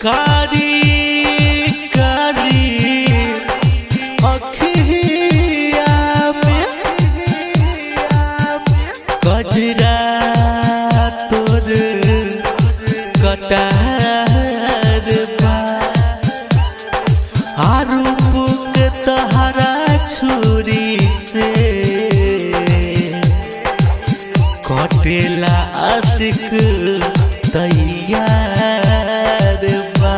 कारी कारी अखिया में गजरा तोर कटार बा रूप के तहरा छुरी से कटेला आशिक तैयार बा।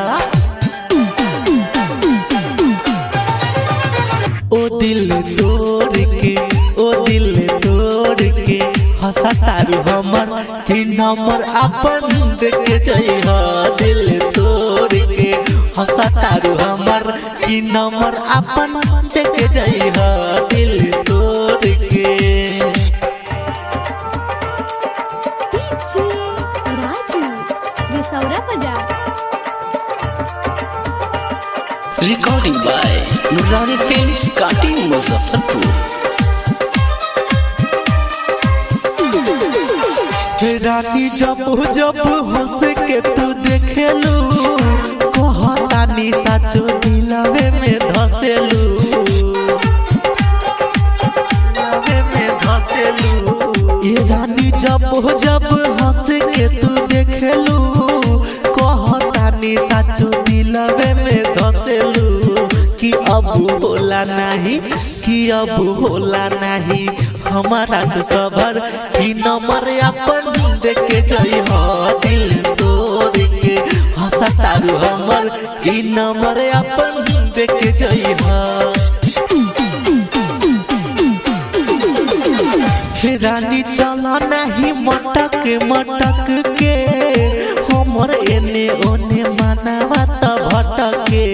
ओ दिल तोड़ के हंसा तारू हमर कि नंबर अपन देख जइहा। दिल तोड़ के हंसा तारू हमर कि नंबर अपन देख जइहा। दिल तोड़ के राजू रिसौरा बाजार। Recording by Nurani Films, Kaटी Muzaffarpur. रानी जब जब हंस के तू देखेलू कहतानी साचो दिलवे में धसेलू ये रानी जब जब हंस के तू देखेलू कहतानी साचो दिलवे में धसेलू कि अब होला नहीं हमारा से सबर कि नंबर अपन देख जइहा। दिल तोड़ के हंसा तारू हमर कि नंबर अपन देख जइहा। रानी चला नहीं मटक के हमर एने ओने मानवा त भटके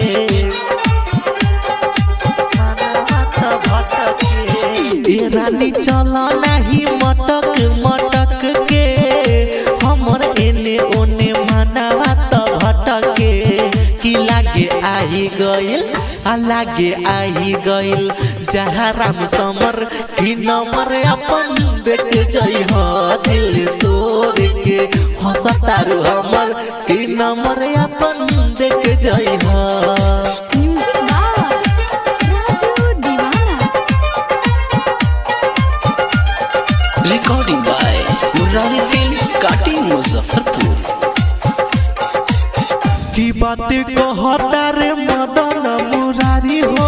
रानी चला नहीं मटक के हमर एने ओने मानवा त भटके कि लागे आई गइल जहाँ राम समर कि नंबर अपन देख जइहा। दिल तोड़ के हंसा तारू हमर कि नंबर अपन देख जइहा। म्यूजिक बाय राजू दीवाना। Recording by Nurani Films, Kaटी Muzaffarpur. की बात कहता रे मदन मुरारी हो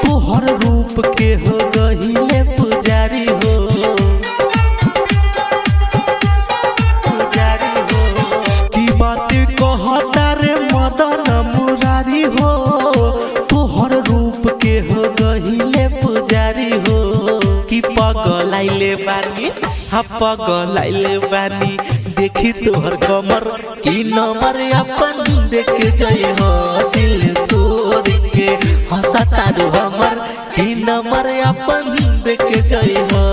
तोहर रूप के हो गहिले पुजारी हो। की बात कहता रे मदन मुरारी हो तोहर रूप के हो गहिले पुजारी हो। कि पगलाइले बानी देखी तोहर कमर कि नंबर अपन देख जइहा। दिल तोड़ के हंसा तारू हमर कि नंबर अपन देख जइहा।